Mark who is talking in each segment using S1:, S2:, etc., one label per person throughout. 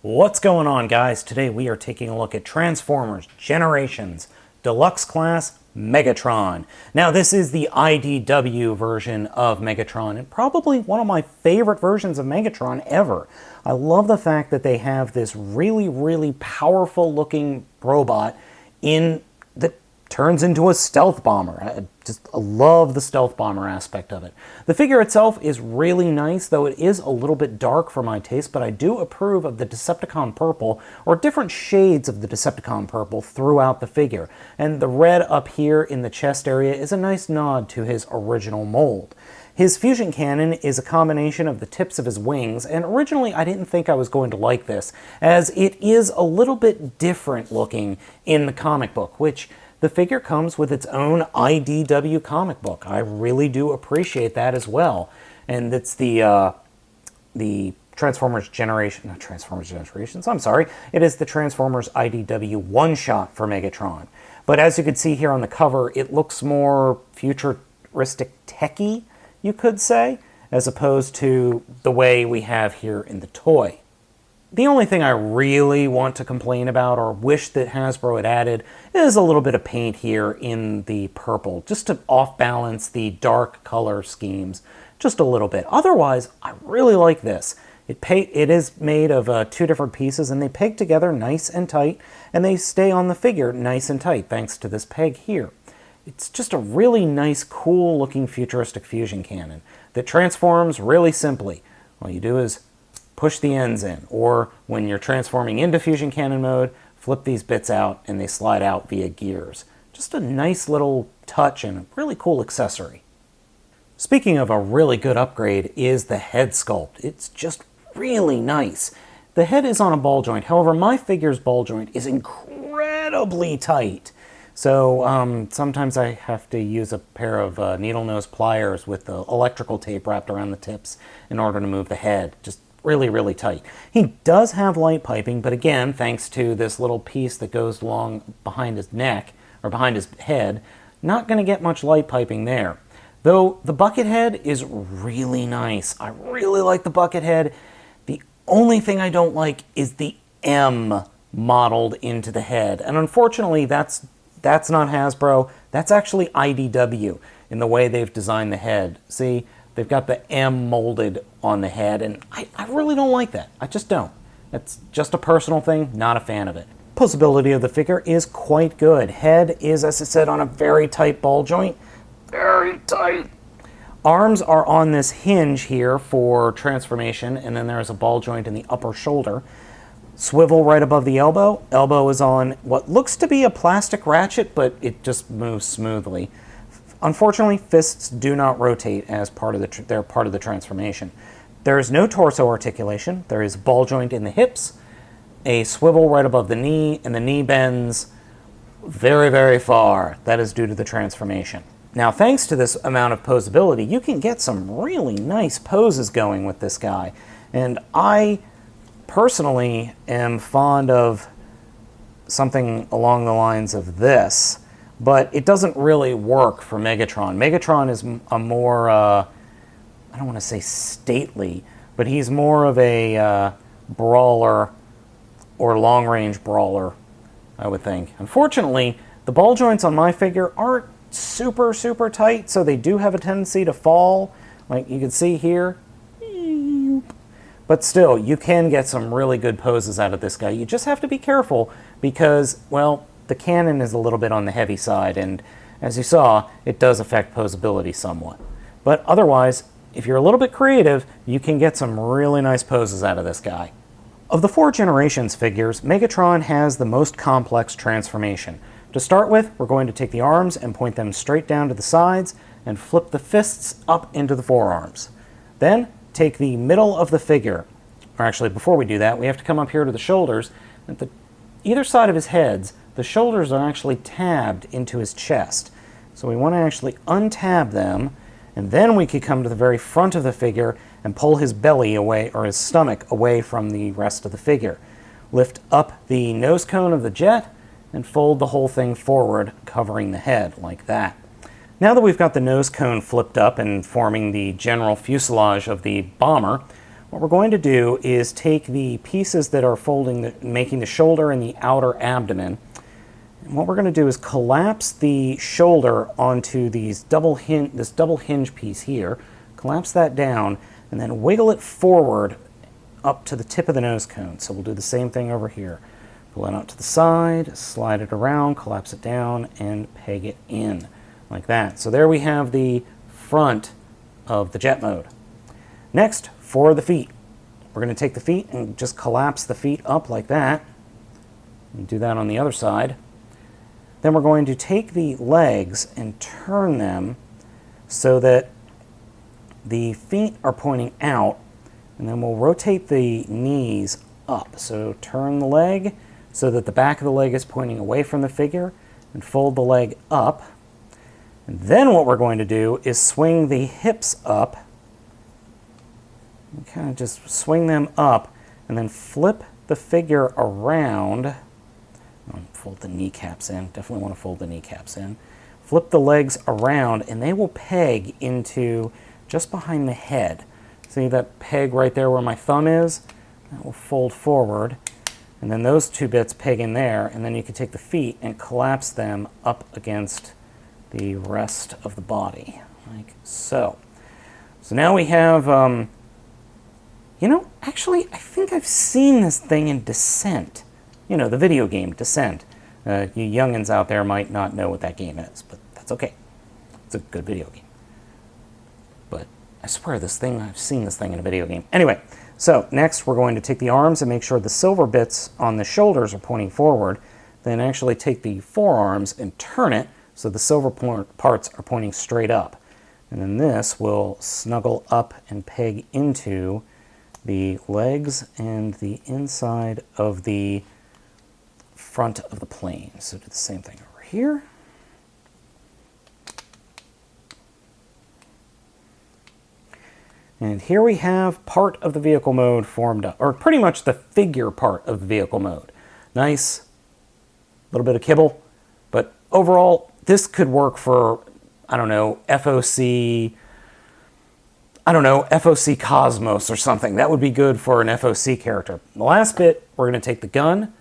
S1: What's going on, guys? Today we are taking a look at Transformers Generations Deluxe Class Megatron. Now this is the IDW version of Megatron and probably one of my favorite versions of Megatron ever. I love the fact that they have this really powerful looking robot that turns into a stealth bomber. I love the stealth bomber aspect of it. The figure itself is really nice, though it is a little bit dark for my taste, but I do approve of the Decepticon purple, or different shades of the Decepticon purple throughout the figure. And the red up here in the chest area is a nice nod to his original mold. His fusion cannon is a combination of the tips of his wings, and originally I didn't think I was going to like this, as it is a little bit different looking in the comic book, which the figure comes with its own IDW comic book. I really do appreciate that as well. And it's the Transformers Generations, I'm sorry. It is the Transformers IDW one-shot for Megatron. But as you can see here on the cover, it looks more futuristic techy, you could say, as opposed to the way we have here in the toy. The only thing I really want to complain about, or wish that Hasbro had added, is a little bit of paint here in the purple, just to off-balance the dark color schemes just a little bit. Otherwise, I really like this. It is made of two different pieces, and they peg together nice and tight, and they stay on the figure nice and tight, thanks to this peg here. It's just a really nice, cool-looking futuristic fusion cannon that transforms really simply. All you do is push the ends in, or when you're transforming into fusion cannon mode, flip these bits out and they slide out via gears. Just a nice little touch and a really cool accessory. Speaking of a really good upgrade is the head sculpt. It's just really nice. The head is on a ball joint, however my figure's ball joint is incredibly tight. So sometimes I have to use a pair of needle nose pliers with the electrical tape wrapped around the tips in order to move the head. Just really tight. He does have light piping, but again, thanks to this little piece that goes along behind his neck, or behind his head, not going to get much light piping there. Though the bucket head is really nice. I really like the bucket head. The only thing I don't like is the M modeled into the head. And unfortunately, that's not Hasbro. That's actually IDW in the way they've designed the head. See? They've got the M molded on the head, and I really don't like that. I just don't. That's just a personal thing, not a fan of it. Poseability of the figure is quite good. Head is, as I said, on a very tight ball joint. Very tight. Arms are on this hinge here for transformation, and then there's a ball joint in the upper shoulder. Swivel right above the elbow. Elbow is on what looks to be a plastic ratchet, but it just moves smoothly. Unfortunately, fists do not rotate as part of they're part of the transformation. There is no torso articulation. There is a ball joint in the hips, a swivel right above the knee, and the knee bends very far. That is due to the transformation. Now, thanks to this amount of posability, you can get some really nice poses going with this guy. And I personally am fond of something along the lines of this. But it doesn't really work for Megatron. Megatron is a more, I don't want to say stately, but he's more of a brawler or long-range brawler, I would think. Unfortunately, the ball joints on my figure aren't super tight, so they do have a tendency to fall, like you can see here. But still, you can get some really good poses out of this guy. You just have to be careful because, well, the cannon is a little bit on the heavy side, and as you saw, it does affect posability somewhat. But otherwise, if you're a little bit creative, you can get some really nice poses out of this guy. Of the 4 Generations figures, Megatron has the most complex transformation. To start with, we're going to take the arms and point them straight down to the sides and flip the fists up into the forearms. Then, take the middle of the figure, or actually before we do that, we have to come up here to the shoulders. At either side of his heads, the shoulders are actually tabbed into his chest. So we want to actually untab them, and then we could come to the very front of the figure and pull his belly away, or his stomach away from the rest of the figure. Lift up the nose cone of the jet and fold the whole thing forward, covering the head like that. Now that we've got the nose cone flipped up and forming the general fuselage of the bomber, what we're going to do is take the pieces that are making the shoulder and the outer abdomen, and what we're going to do is collapse the shoulder onto this double hinge piece here, collapse that down, and then wiggle it forward up to the tip of the nose cone. So we'll do the same thing over here. Pull it out to the side, slide it around, collapse it down, and peg it in like that. So there we have the front of the jet mode. Next, for the feet. We're going to take the feet and just collapse the feet up like that. And do that on the other side. Then we're going to take the legs and turn them so that the feet are pointing out, and then we'll rotate the knees up. So turn the leg so that the back of the leg is pointing away from the figure, and fold the leg up. And then what we're going to do is swing the hips up, and kind of just swing them up, and then flip the figure around. Fold the kneecaps in, definitely want to fold the kneecaps in. Flip the legs around, and they will peg into just behind the head. See that peg right there where my thumb is? That will fold forward, and then those two bits peg in there, and then you can take the feet and collapse them up against the rest of the body, like so. So now we have, actually, I think I've seen this thing in Descent. You know, the video game Descent. You youngins out there might not know what that game is, but that's okay. It's a good video game. But I swear I've seen this thing in a video game. Anyway, so next we're going to take the arms and make sure the silver bits on the shoulders are pointing forward. Then actually take the forearms and turn it so the silver parts are pointing straight up. And then this will snuggle up and peg into the legs and the inside of the front of the plane. So do the same thing over here. And here we have part of the vehicle mode formed up, or pretty much the figure part of the vehicle mode. Nice, little bit of kibble, but overall, this could work for, FOC Cosmos or something. That would be good for an FOC character. The last bit, we're going to take the gun,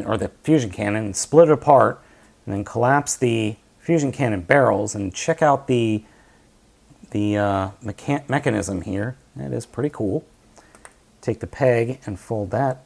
S1: or the fusion cannon, and split it apart, and then collapse the fusion cannon barrels, and check out the mechanism here. That is pretty cool. Take the peg and fold that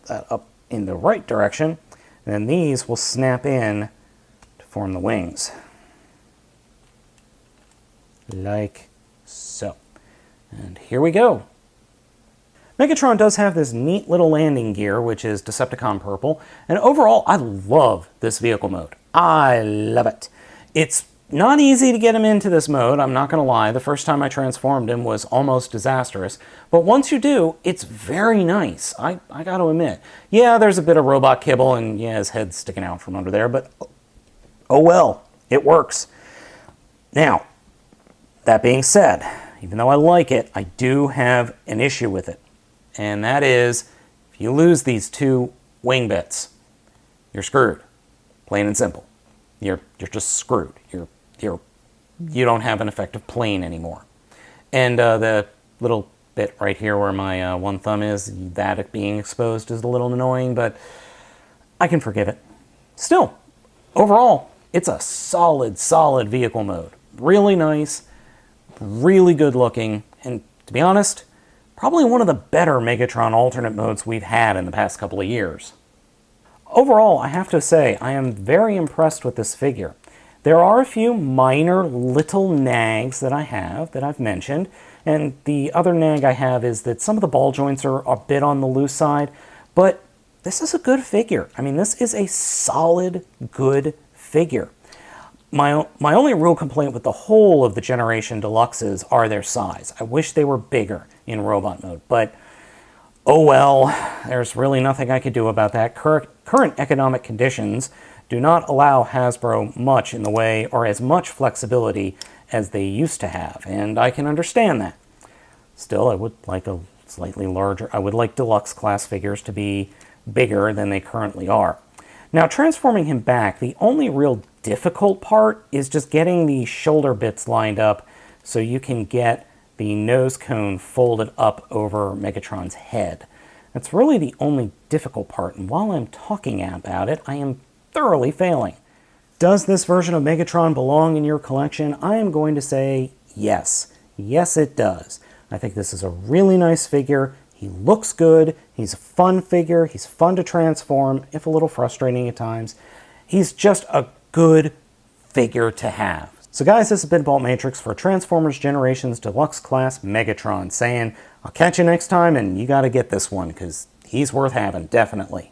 S1: up in the right direction, and then these will snap in to form the wings. Like so. And here we go. Megatron does have this neat little landing gear, which is Decepticon purple, and overall, I love this vehicle mode. I love it. It's not easy to get him into this mode, I'm not going to lie. The first time I transformed him was almost disastrous, but once you do, it's very nice. I got to admit. Yeah, there's a bit of robot kibble, and yeah, his head's sticking out from under there, but oh well, it works. Now, that being said, even though I like it, I do have an issue with it. And that is, if you lose these two wing bits, you're screwed. Plain and simple. You're just screwed. You don't have an effective plane anymore. And the little bit right here where my one thumb is, that being exposed is a little annoying, but I can forgive it. Still, overall, it's a solid vehicle mode. Really nice, really good looking, and to be honest, probably one of the better Megatron alternate modes we've had in the past couple of years. Overall, I have to say, I am very impressed with this figure. There are a few minor little nags that I've mentioned, and the other nag I have is that some of the ball joints are a bit on the loose side, but this is a good figure. I mean, this is a solid, good figure. My only real complaint with the whole of the Generation Deluxes are their size. I wish they were bigger in robot mode, but oh well, there's really nothing I could do about that. Current economic conditions do not allow Hasbro much in the way or as much flexibility as they used to have, and I can understand that. Still, I would like a slightly larger, I would like Deluxe class figures to be bigger than they currently are. Now, transforming him back, the only real difficult part is just getting the shoulder bits lined up so you can get the nose cone folded up over Megatron's head. That's really the only difficult part, and while I'm talking about it, I am thoroughly failing. Does this version of Megatron belong in your collection? I am going to say yes. Yes, it does. I think this is a really nice figure. He looks good. He's a fun figure. He's fun to transform, if a little frustrating at times. He's just a good figure to have. So guys, this has been Baltmatrix for Transformers Generations Deluxe Class Megatron, saying I'll catch you next time, and you got to get this one because he's worth having, definitely.